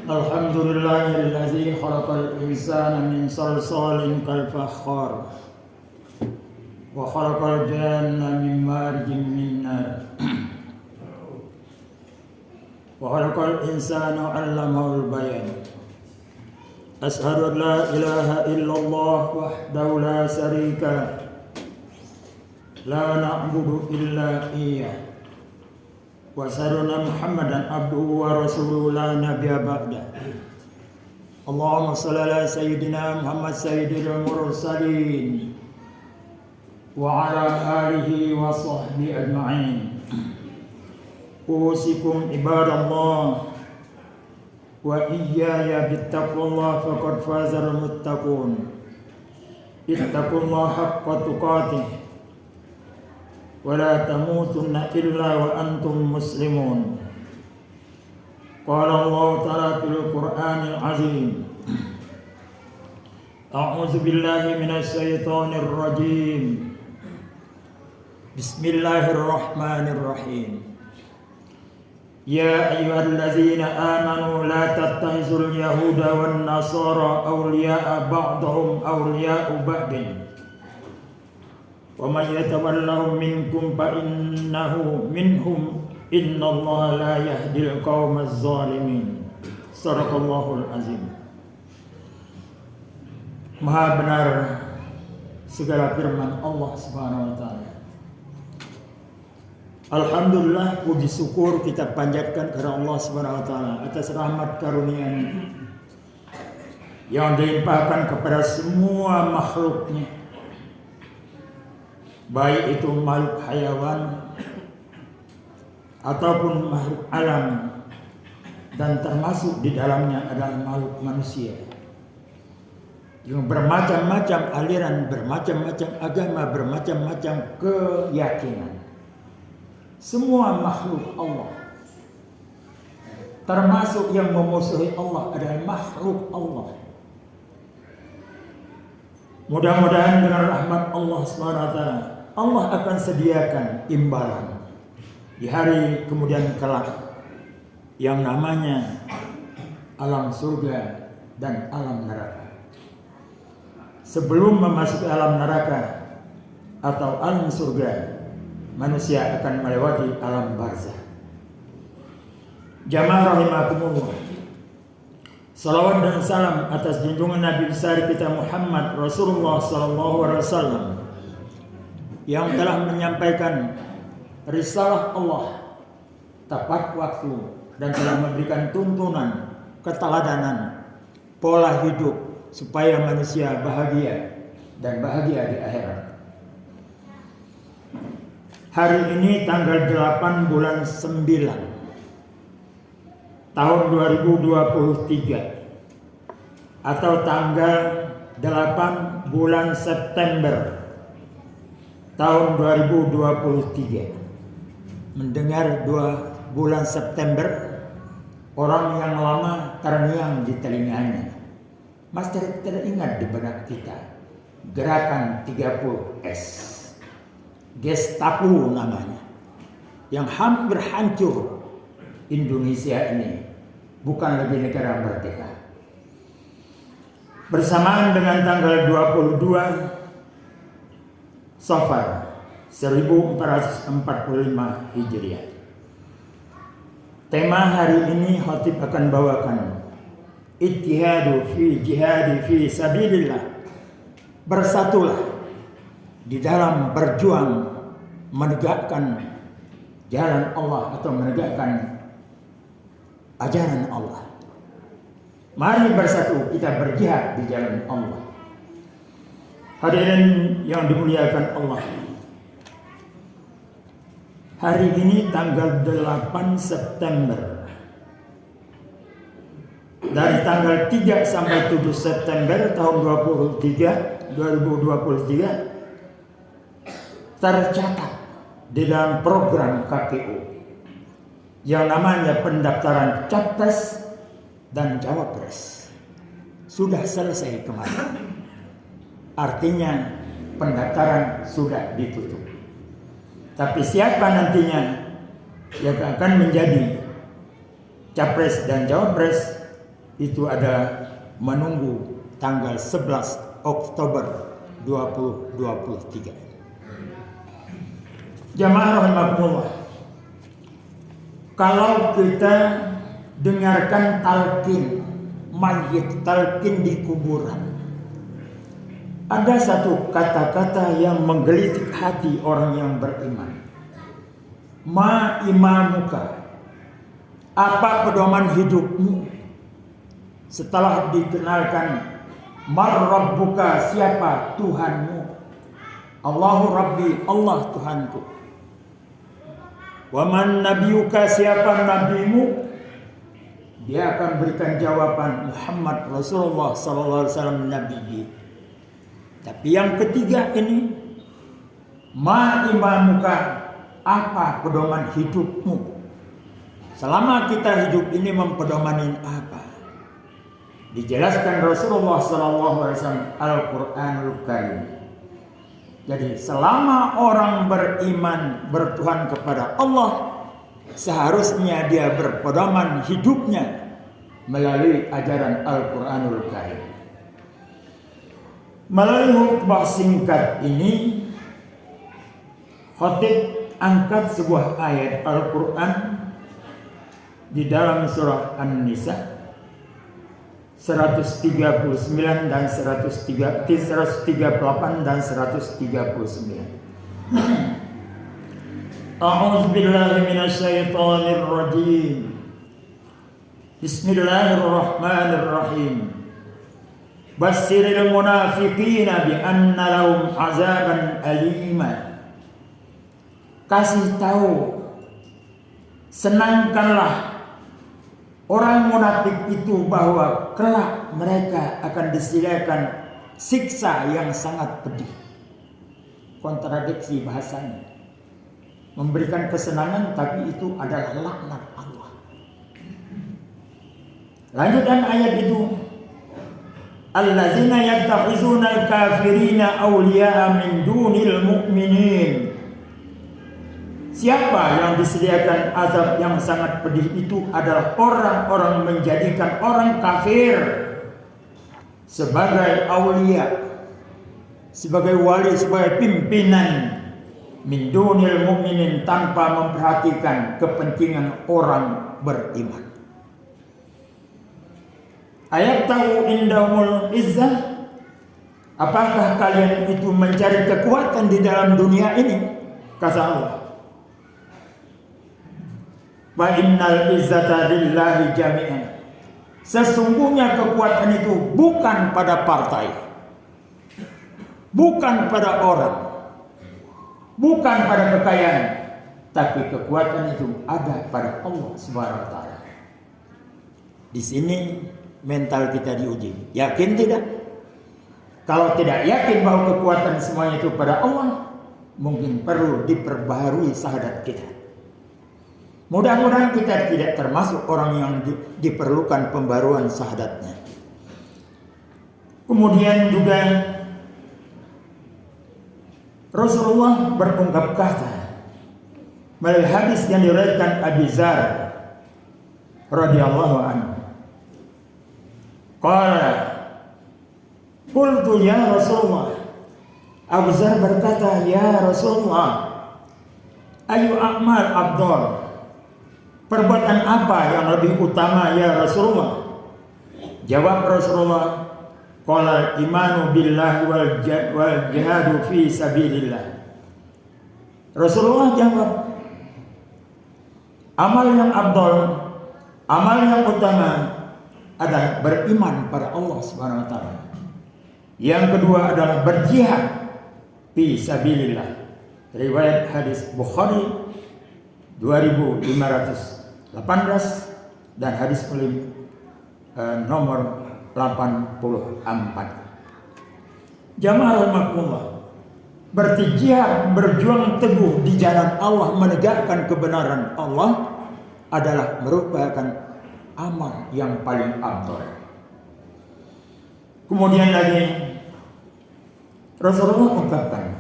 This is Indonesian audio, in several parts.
Alhamdulillahilladzi khalaqal insana min salsalin kal fakhar wa khalaqal janna min marjin min nar wa khalaqal insana 'allamahul bayan. Ashhadu an la ilaha illallah wahdahu la syarika la na'budu illa iyyah wa asyhadu Muhammadan abduhu wa rasuluhu la nabiyya ba'da. Allahumma shalli ala sayyidina Muhammad sayyidil mursalin wa ala alihi wa sahbihi ajma'in. Usikum ibadallah wa iyaya bittaqwallah faqad fazal muttaqun. Ittaqullaha haqqa tuqatih wa la tamutunna illa wa antum muslimun. Qala Allah ta'ala fil Qur'anil azim. A'udzu billahi minasy syaithanir rajim. Bismillahirrahmanirrahim. Ya ayyuhalladzina amanu la tattakhizul yahuda wan nasara awliya'a ba'dhum awliya'u ba'din. Wa may yatawallahum minkum fa innahu minhum innallaha la yahdil qaumaz zalimin. Shadaqallahul azim. Maha benar segala firman Allah Subhanahu wa taala. Alhamdulillah, puji syukur kita panjatkan kepada Allah Subhanahu wa taala atas rahmat karunia-Nya yang dilimpahkan kepada semua makhluknya, baik itu makhluk hayawan ataupun makhluk alam, dan termasuk di dalamnya adalah makhluk manusia yang bermacam-macam aliran, bermacam-macam agama, bermacam-macam keyakinan. Semua makhluk Allah, termasuk yang memusuhi Allah, adalah makhluk Allah. Mudah-mudahan dengan rahmat Allah SWT, Allah akan sediakan imbalan di hari kemudian kelak yang namanya alam surga dan alam neraka. Sebelum memasuki alam neraka atau alam surga, manusia akan melewati alam barzah. Jamaah rahimakumullah, salawat dan salam atas junjungan Nabi besar kita Muhammad Rasulullah SAW yang telah menyampaikan risalah Allah tepat waktu dan telah memberikan tuntunan, keteladanan, pola hidup supaya manusia bahagia dan bahagia di akhirat. Hari ini tanggal 8 bulan 9 tahun 2023 atau tanggal 8 bulan September tahun 2023. Mendengar 2 bulan September, orang yang lama terngiang di telinganya. Masih teringat di benak kita gerakan 30S. Gestapo namanya, yang hampir hancur Indonesia ini, bukan lagi negara merdeka. Bersamaan dengan tanggal 22 Safar 1445 Hijriah. Tema hari ini khatib akan bawakan Ittihadu fi jihadi fi sabilillah. Bersatulah di dalam berjuang menegakkan jalan Allah atau menegakkan ajaran Allah. Mari bersatu kita berjihad di jalan Allah. Hadirin yang dimuliakan Allah, hari ini tanggal 8 September. Dari tanggal 3 sampai 7 September tahun 2023 tercatat di dalam program KPU yang namanya pendaftaran capres dan cawapres sudah selesai kemarin. Artinya pendaftaran sudah ditutup. Tapi siapa nantinya yang akan menjadi capres dan cawapres itu ada menunggu tanggal 11 Oktober 2023. Jamaah rahimakumullah, kalau kita dengarkan talqin mayit, talqin di kuburan, ada satu kata-kata yang menggelitik hati orang yang beriman. Ma imamuka, apa pedoman hidupmu? Setelah dikenalkan mar rabbuka, siapa Tuhanmu? Allahu Rabbi, Allah Tuhanku. Wa man nabiyuka, siapa nabimu? Dia akan berikan jawaban Muhammad Rasulullah sallallahu alaihi wasallam nabi. Tapi yang ketiga ini, ma imamuka, apa pedoman hidupmu? Selama kita hidup ini mempedomanin apa? Dijelaskan Rasulullah sallallahu alaihi wasallam Al-Qur'anul Karim. Jadi selama orang beriman bertuhan kepada Allah, seharusnya dia berpedoman hidupnya melalui ajaran Al-Qur'anul Karim. Melalui khutbah singkat ini, khatib angkat sebuah ayat Al-Quran di dalam surah An-Nisa 139 dan 138 dan 139. A'udzu billahi minasyaitonir rajim. Bismillahirrahmanirrahim. Basyiril munafiqina bi anna lahum azaban alima. Kasih tahu, senangkanlah orang munafik itu bahwa kelak mereka akan disediakan siksa yang sangat pedih. Kontradiksi bahasanya. Memberikan kesenangan tapi itu adalah laknat Allah. Lanjutan ayat itu, allazina yattakhizuna al-kafirina awliya'a min dunil mu'minin. Siapa yang disediakan azab yang sangat pedih itu adalah orang-orang menjadikan orang kafir sebagai aulia, sebagai wali, sebagai pimpinan min dunil mu'minin, tanpa memperhatikan kepentingan orang beriman. Ayat tahu indahul izzah, apakah kalian itu mencari kekuatan di dalam dunia ini? Kata Allah, wa innal izzata lillahi jami'an. Sesungguhnya kekuatan itu bukan pada partai, bukan pada orang, bukan pada kekayaan, tapi kekuatan itu ada pada Allah Subhanahu wa taala. Di sini mental kita diuji. Yakin tidak? Kalau tidak yakin bahwa kekuatan semuanya itu pada Allah, mungkin perlu diperbaharui syahadat kita. Mudah-mudahan kita tidak termasuk orang yang diperlukan pembaruan syahadatnya. Kemudian juga Rasulullah berungkap kata melalui hadis yang diriwayatkan Abi Dzar radhiyallahu anhu. Qala qultu ya Rasulullah. Abu Dzar berkata, ya Rasulullah, ayu a'mal afdal? Perbuatan apa yang lebih utama ya Rasulullah? Jawab Rasulullah, qala imanu billahi wal jihadu fi sabilillah. Rasulullah jawab, amal yang afdal, amal yang utama adalah beriman pada Allah Subhanahu wa taala. Yang kedua adalah berjihad fi sabilillah. Riwayat hadis Bukhari 2518 dan hadis Muslim nomor 84. Jamaah rahimakumullah, berarti jihad, berjuang teguh di jalan Allah, menegakkan kebenaran Allah adalah merupakan amal yang paling afdal. Kemudian lagi Rasulullah ungkapkan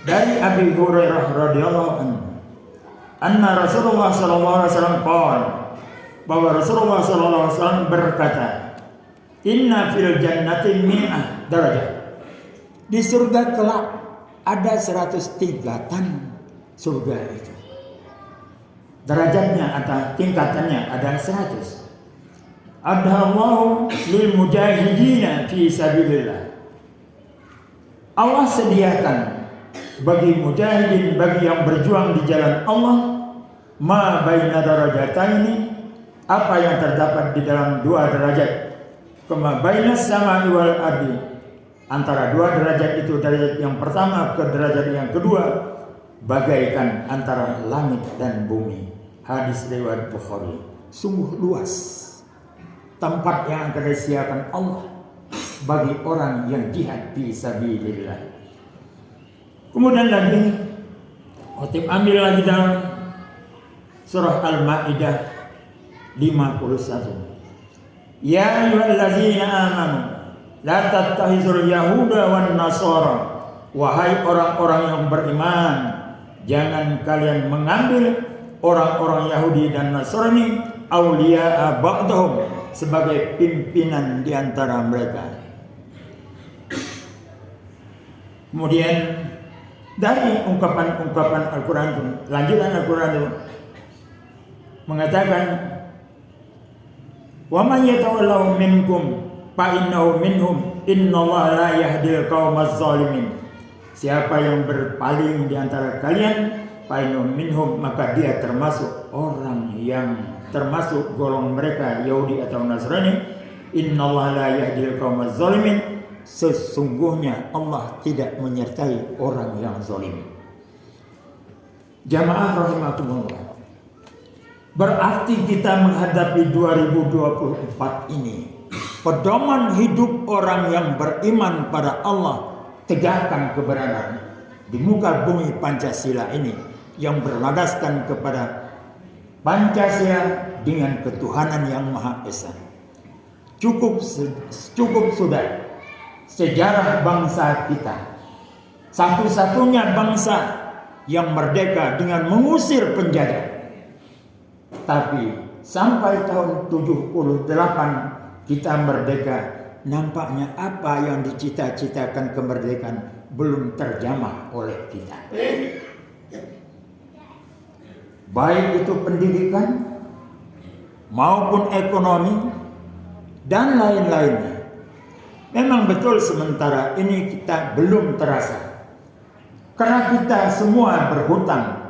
dari Abi Hurairah radhiyallahu anhu, anna Rasulullah sallallahu alaihi wasallam qala, bahwa Rasulullah SAW berkata, Inna fil jannati mi'ah darajat. Di surga kelak ada 100 tingkatan surga itu. Derajatnya atau tingkatannya ada 100. Adhallahu lil mujahidina fi sabilillah. Allah sediakan bagi mujahidin, bagi yang berjuang di jalan Allah, ma baina darajataini, apa yang terdapat di dalam 2 derajat, kama bainas samai wal ardi, antara 2 derajat itu, derajat yang pertama ke derajat yang kedua bagaikan antara langit dan bumi. Hadis riwayat Bukhari. Sungguh luas tempat yang akan disediakan Allah bagi orang yang jihad fi sabilillah. Kemudian lagi Khatib ambil lagi dalam surah Al-Maidah 51. Ya ayyuhallazina amanu la tattakhizul yahuda wan nasara. Wahai orang-orang yang beriman, jangan kalian mengambil orang-orang Yahudi dan Nasrani awliya ba'dahum, sebagai pimpinan di antara mereka. Kemudian dari ungkapan-ungkapan Al-Quran itu, lanjutan Al-Quran itu mengatakan, wa man yatawallahu minkum fa innahu minhum innallaha la yahdil qaumaz zalimin. Siapa yang berpaling di antara kalian, fa innahu minhum, maka dia termasuk orang yang termasuk golongan mereka Yahudi atau Nasrani. Innallaha la yahdil qaumaz zalimin. Sesungguhnya Allah tidak menyertai orang yang zalim. Jamaah rahimakumullah. Berarti kita menghadapi 2024 ini, pedoman hidup orang yang beriman pada Allah, tegakkan kebenaran di muka bumi Pancasila ini yang berlandaskan kepada Pancasila dengan ketuhanan yang Maha Esa. Cukup sudah sejarah bangsa kita, satu-satunya bangsa yang merdeka dengan mengusir penjajah. Tapi sampai tahun 78 kita merdeka, nampaknya apa yang dicita-citakan kemerdekaan belum terjamah oleh kita. Baik itu pendidikan maupun ekonomi dan lain-lainnya. Memang betul sementara ini kita belum terasa, karena kita semua berhutang.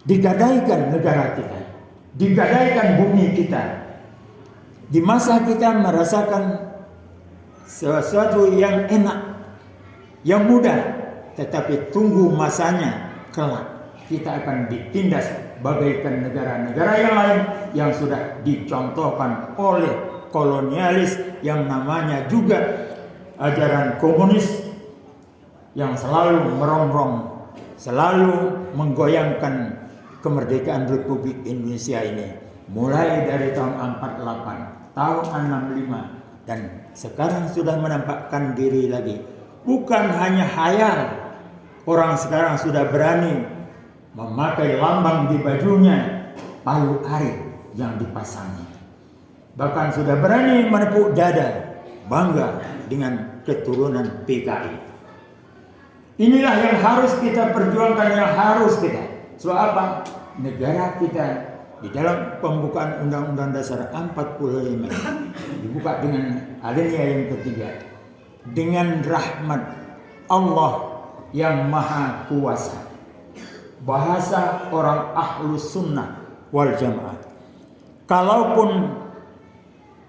Digadaikan negara kita, digadaikan bumi kita. Di masa kita merasakan sesuatu yang enak, yang mudah, tetapi tunggu masanya kelak kita akan ditindas bagaikan negara-negara yang lain yang sudah dicontohkan oleh kolonialis yang namanya juga ajaran komunis, yang selalu merongrong, selalu menggoyangkan kemerdekaan Republik Indonesia ini, mulai dari tahun 48, tahun 65, dan sekarang sudah menampakkan diri lagi. Bukan hanya hayal, orang sekarang sudah berani memakai lambang di bajunya palu arit yang dipasangi. Bahkan sudah berani menepuk dada bangga dengan keturunan PKI. Inilah yang harus kita perjuangkan, yang harus kita. Sebab apa? Negara kita di dalam pembukaan Undang-Undang Dasar 45 dibuka dengan alinea yang ketiga, dengan rahmat Allah yang Maha Kuasa. Bahasa orang Ahlus Sunnah wal Jamaah. Kalaupun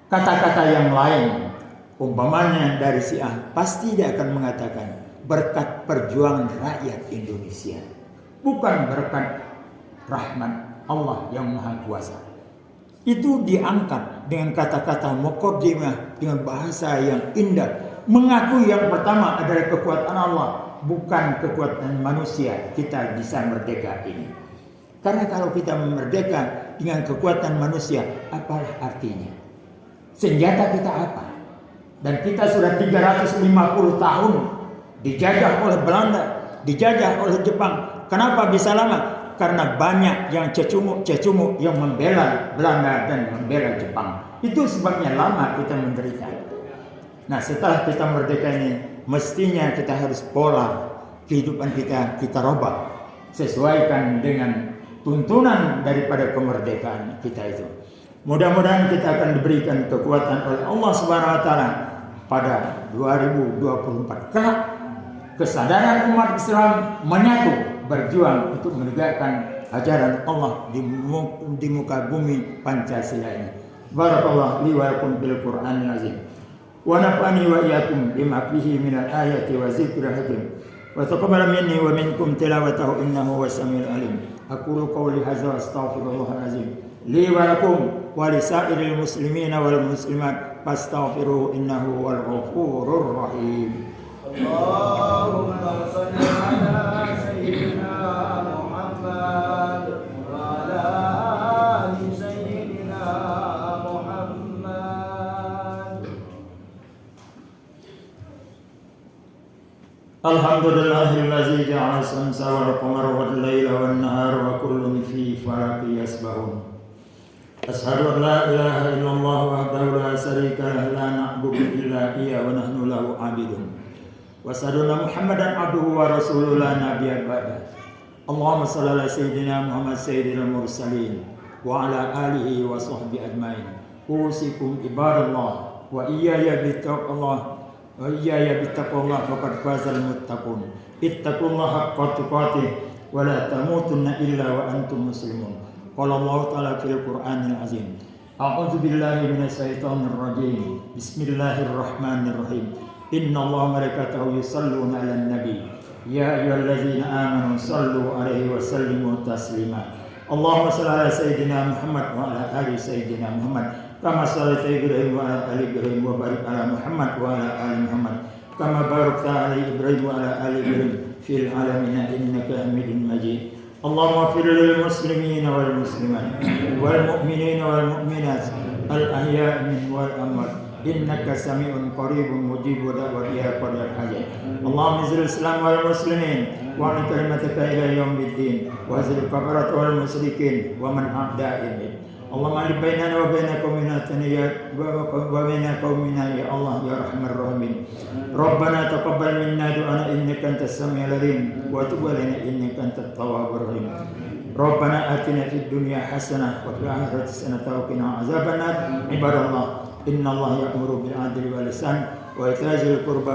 kata-kata yang lain, umpamanya dari Syiah, pasti dia akan mengatakan berkat perjuangan rakyat Indonesia, bukan berkat rahmat Allah yang Maha Kuasa. Itu diangkat dengan kata-kata muqaddimah, dengan bahasa yang indah, mengaku yang pertama adalah kekuatan Allah, bukan kekuatan manusia kita bisa merdeka ini. Karena kalau kita merdeka dengan kekuatan manusia, apalah artinya? Senjata kita apa? Dan kita sudah 350 tahun dijajah oleh Belanda, dijajah oleh Jepang. Kenapa bisa lama? karena banyak yang cecunguk yang membela Belanda dan membela Jepang. Itu sebabnya lama kita menderita. Nah, setelah kita merdeka ini, mestinya kita harus pola kehidupan kita rubah, sesuaikan dengan tuntunan daripada kemerdekaan kita itu. Mudah-mudahan kita akan diberikan kekuatan oleh Allah Subhanahu wa taala pada 2024. Kelak kesadaran umat Islam menyatu berjuang untuk menegakkan ajaran Allah di muka bumi Pancasila ini. Barakallahu li wa lakum bil Qur'anil azim. Wa nafa'ani wa iyyakum bima fihi minal ayati wa dzikril hakim. Wa taqabbal minni wa minkum tilawatahu innahu was samiul alim. Aqulu qawli hadza wa astaghfirullahal azim li wa lakum wa lisairil muslimina wal muslimat fastaghfiruhu innahu wal ghafurur rahim. Allahumma shalli ala sayyidina Muhammad wa ala ali sayyidina Muhammad. Alhamdulillahillazi ja'ala as-samsa wal qamara wal laila wan nahara wa kullun fi falakin yasbahun. Asyhadu an la ilaha illallah wahdahu la syarika lahu la na'budu illa iyyahu wa nahnu lahu 'abidun. Wa asyhadu anna Muhammadan abduhu wa rasuluhu la nabiyya ba'da. Allahumma shalli ala sayyidina Muhammad sayyidil mursalin wa ala alihi wa sahbihi ajmain. Usikum ibadallah wa iyaya bittaqullah faqad fazal muttaqun. Ittaqullaha haqqa tuqatih wa la tamutunna illa wa antum muslimun. Qala Allah ta'ala fil Qur'anil azim. A'udzu billahi minasyaitonir rajim. Bismillahirrahmanirrahim. Innallaha wa malaikatahu yusholluna 'alan nabi. Ya ayyuhallazina amanu shallu 'alaihi wa sallimu taslima. Allahumma shalli ala sayyidina Muhammad wa ala ali sayyidina Muhammad. Kama shallaita Ibrahim wa ala ali Ibrahim wa barik ala Muhammad wa ala ali Muhammad. Kama barakta ala Ibrahim wa ala ali Ibrahim fil alamin innaka Hamidum Majid. Allahumma ighfir lil muslimina wal muslimat wal mu'minina wal mu'minat al ahya'i minhum wal amwat innaka sami'un qaribun mujibud da'wati ya qadar hajat. Allahumma izzil islam wal muslimin wa ala kalimataka ila yaumiddin wa zil kafarat wal musyrikin wa man a'da'ihim. Allahumma alif bainana wa baina qaumina wa baina qaumina ya Allah ya arhamar rahimin. Rabbana taqabbal minna du'ana innaka antas samiul alim wa tub alaina innaka antat tawwabur rahim. Rabbana atina fid dunya hasanah wa fil akhirati hasanah wa qina azabannar. Ibadallah innallaha ya'muru bil 'adli wal ihsan wa ita'izil qurba